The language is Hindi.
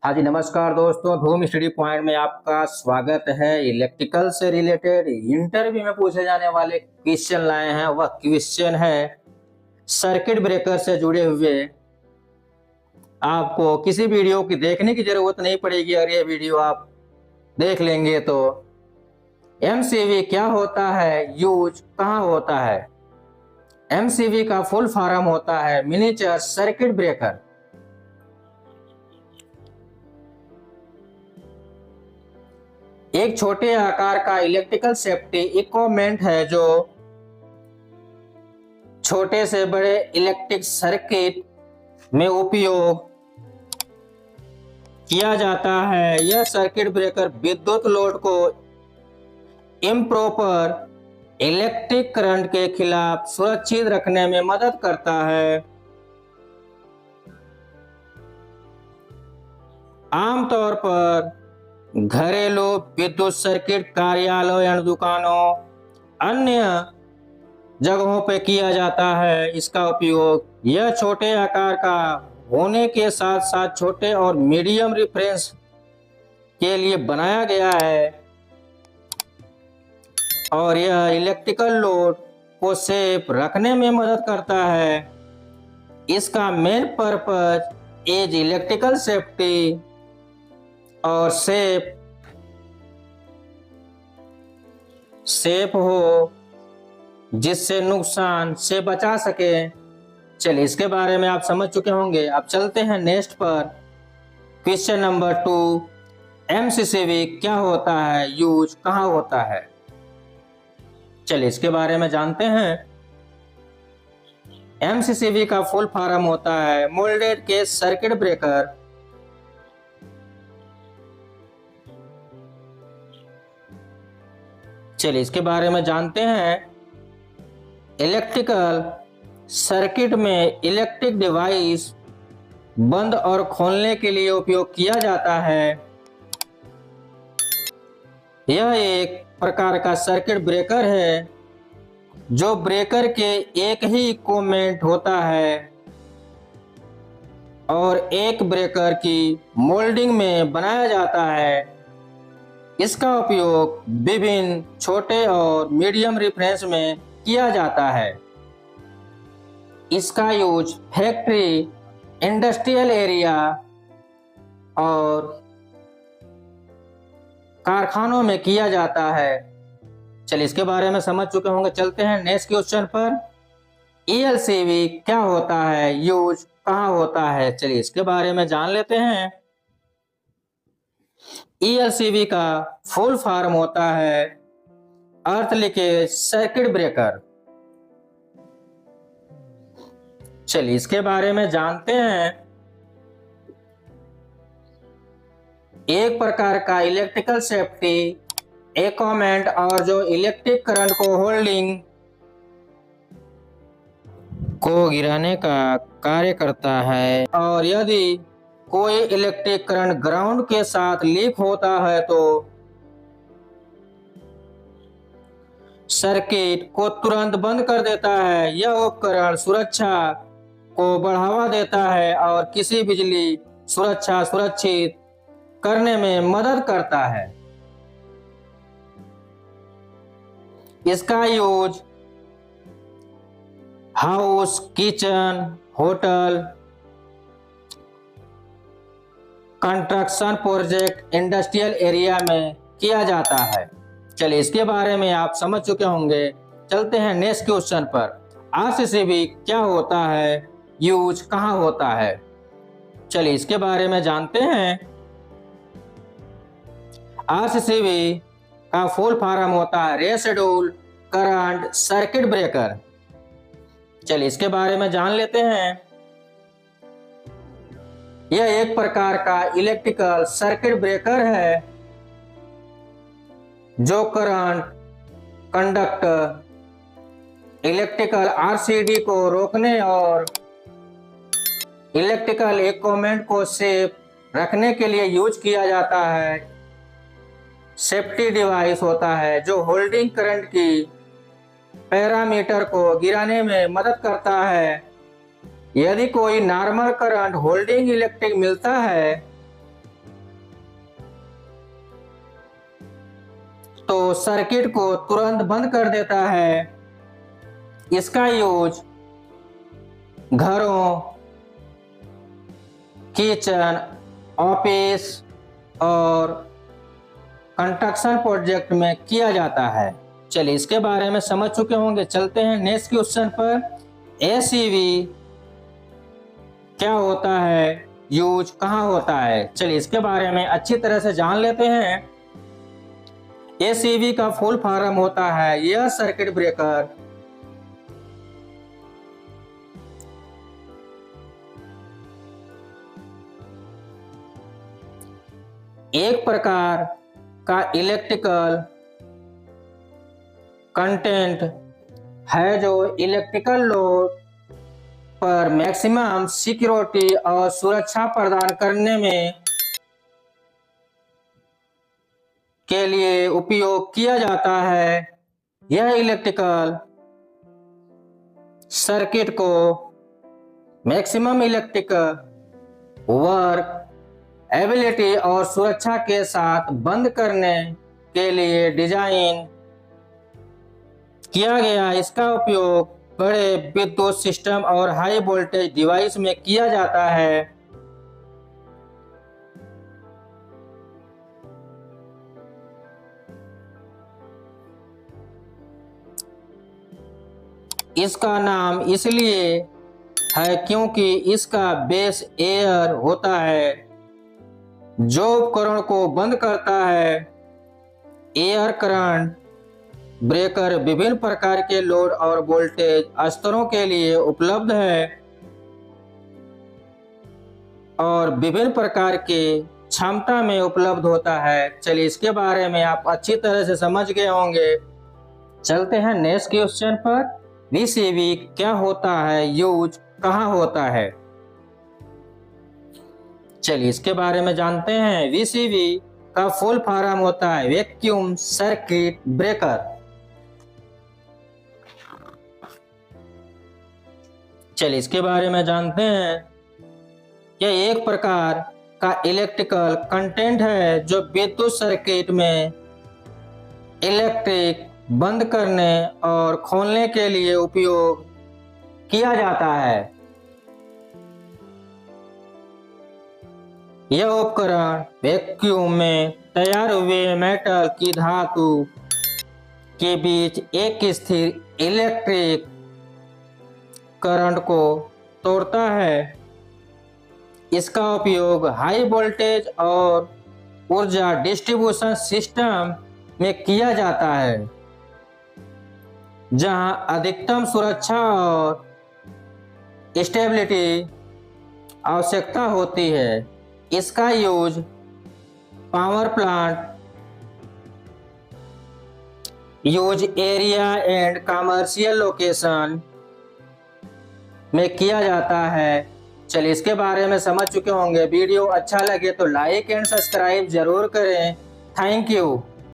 हाँ जी, नमस्कार दोस्तों। धूम स्टडी पॉइंट में आपका स्वागत है। इलेक्ट्रिकल से रिलेटेड इंटरव्यू में पूछे जाने वाले क्वेश्चन लाए हैं। वह क्वेश्चन है सर्किट ब्रेकर से जुड़े हुए। आपको किसी वीडियो की देखने की जरूरत नहीं पड़ेगी। अगर ये वीडियो आप देख लेंगे तो एमसीवी क्या होता है, यूज कहाँ होता है। एमसीवी का फुल फॉर्म होता है मिनिएचर सर्किट ब्रेकर। एक छोटे आकार का इलेक्ट्रिकल सेफ्टी इक्विपमेंट है जो छोटे से बड़े इलेक्ट्रिक सर्किट में उपयोग किया जाता है। यह सर्किट ब्रेकर विद्युत लोड को इम्प्रॉपर इलेक्ट्रिक करंट के खिलाफ सुरक्षित रखने में मदद करता है। आमतौर पर घरेलू विद्युत सर्किट, कार्यालयों या दुकानों, अन्य जगहों पर किया जाता है। इसका उपयोग यह छोटे आकार का होने के साथ साथ छोटे और मीडियम रेफरेंस के लिए बनाया गया है और यह इलेक्ट्रिकल लोड को सेफ रखने में मदद करता है। इसका main purpose is electrical safety और सेफ हो, जिससे नुकसान से बचा सके। चलिए, इसके बारे में आप समझ चुके होंगे। अब चलते हैं नेक्स्ट पर। क्वेश्चन नंबर 2, एमसीसीबी क्या होता है, यूज कहाँ होता है। चलिए, इसके बारे में जानते हैं। एमसीसीबी का फुल फॉर्म होता है मोल्डेड केस सर्किट ब्रेकर। चलिए, इसके बारे में जानते हैं। इलेक्ट्रिकल सर्किट में इलेक्ट्रिक डिवाइस बंद और खोलने के लिए उपयोग किया जाता है। यह एक प्रकार का सर्किट ब्रेकर है जो ब्रेकर के एक ही इक्विपमेंट होता है और एक ब्रेकर की मोल्डिंग में बनाया जाता है। इसका उपयोग विभिन्न छोटे और मीडियम रेफरेंस में किया जाता है। इसका यूज फैक्ट्री, इंडस्ट्रियल एरिया और कारखानों में किया जाता है। चलिए, इसके बारे में समझ चुके होंगे। चलते हैं नेक्स्ट क्वेश्चन पर। ईएलसीबी क्या होता है, यूज कहाँ होता है। चलिए, इसके बारे में जान लेते हैं। ईएलसीबी का फुल फॉर्म होता है अर्थ लीकेज सर्किट ब्रेकर। चलिए, इसके बारे में जानते हैं। एक प्रकार का इलेक्ट्रिकल सेफ्टी इक्विपमेंट और जो इलेक्ट्रिक करंट को होल्डिंग को गिराने का कार्य करता है और यदि कोई इलेक्ट्रिक करंट ग्राउंड के साथ लीक होता है तो सर्किट को तुरंत बंद कर देता है। यह उपकरण सुरक्षा को बढ़ावा देता है और किसी बिजली सुरक्षा सुरक्षित करने में मदद करता है। इसका use house, kitchen, hotel, construction project, industrial area में किया जाता है। चलिए, इसके बारे में आप समझ चुके होंगे। चलते हैं नेक्स्ट क्वेश्चन पर। आरसीसीबी क्या होता है, यूज कहाँ होता है। चलिए, इसके बारे में जानते हैं। आरसीसीबी का फुल फॉर्म होता है रेसिडुअल करंट सर्किट ब्रेकर। चलिए, इसके बारे में जान लेते हैं। यह एक प्रकार का इलेक्ट्रिकल सर्किट ब्रेकर है जो करंट कंडक्टर इलेक्ट्रिकल आरसीडी को रोकने और इलेक्ट्रिकल इक्विपमेंट को सेफ रखने के लिए यूज किया जाता है। सेफ्टी डिवाइस होता है जो होल्डिंग करंट की पैरामीटर को गिराने में मदद करता है। यदि कोई नॉर्मल करंट होल्डिंग इलेक्ट्रिक मिलता है तो सर्किट को तुरंत बंद कर देता है। इसका यूज घरों, किचन, ऑफिस और कंस्ट्रक्शन प्रोजेक्ट में किया जाता है। चलिए इसके बारे में समझ चुके होंगे, चलते हैं नेक्स्ट क्वेश्चन पर। एसीवी क्या होता है, यूज कहाँ होता है, चलिए इसके बारे में अच्छी तरह से जान लेते हैं। एसीवी का फुल फॉर्म होता है यह सर्किट ब्रेकर एक प्रकार का इलेक्ट्रिकल कंटेंट है जो इलेक्ट्रिकल लोड पर मैक्सिमम सिक्योरिटी और सुरक्षा प्रदान करने में के लिए उपयोग किया जाता है। यह इलेक्ट्रिकल सर्किट को मैक्सिमम इलेक्ट्रिक वर्क एबिलिटी और सुरक्षा के साथ बंद करने के लिए डिजाइन किया गया। इसका उपयोग बड़े विद्युत सिस्टम और हाई वोल्टेज डिवाइस में किया जाता है। इसका नाम इसलिए है क्योंकि इसका बेस एयर होता है जो उपकरण को बंद करता है। एयर करंट ब्रेकर विभिन्न प्रकार के लोड और वोल्टेज स्तरों के लिए उपलब्ध है और विभिन्न प्रकार के क्षमता में उपलब्ध होता है। चलिए इसके बारे में आप अच्छी तरह से समझ गए होंगे। चलते हैं नेक्स्ट क्वेश्चन पर। वीसीबी क्या होता है, यूज कहाँ होता है, चलिए इसके बारे में जानते हैं। वीसीबी का फुल फॉर्म होता है वैक्यूम सर्किट ब्रेकर। चलिए इसके बारे में जानते हैं। यह एक प्रकार का इलेक्ट्रिकल कंटेंट है जो विद्युत सर्किट में इलेक्ट्रिक बंद करने और खोलने के लिए उपयोग किया जाता है। यह उपकरण वैक्यूम में तैयार हुए मेटल की धातु के बीच एक स्थिर इलेक्ट्रिक करंट को तोड़ता है। इसका उपयोग हाई वोल्टेज और ऊर्जा डिस्ट्रीब्यूशन सिस्टम में किया जाता है जहां अधिकतम सुरक्षा और स्टेबिलिटी आवश्यकता होती है। इसका use power plant, use area and commercial location में किया जाता है। चलिए इसके बारे में समझ चुके होंगे। वीडियो अच्छा लगे तो लाइक एंड सब्सक्राइब जरूर करें। Thank you.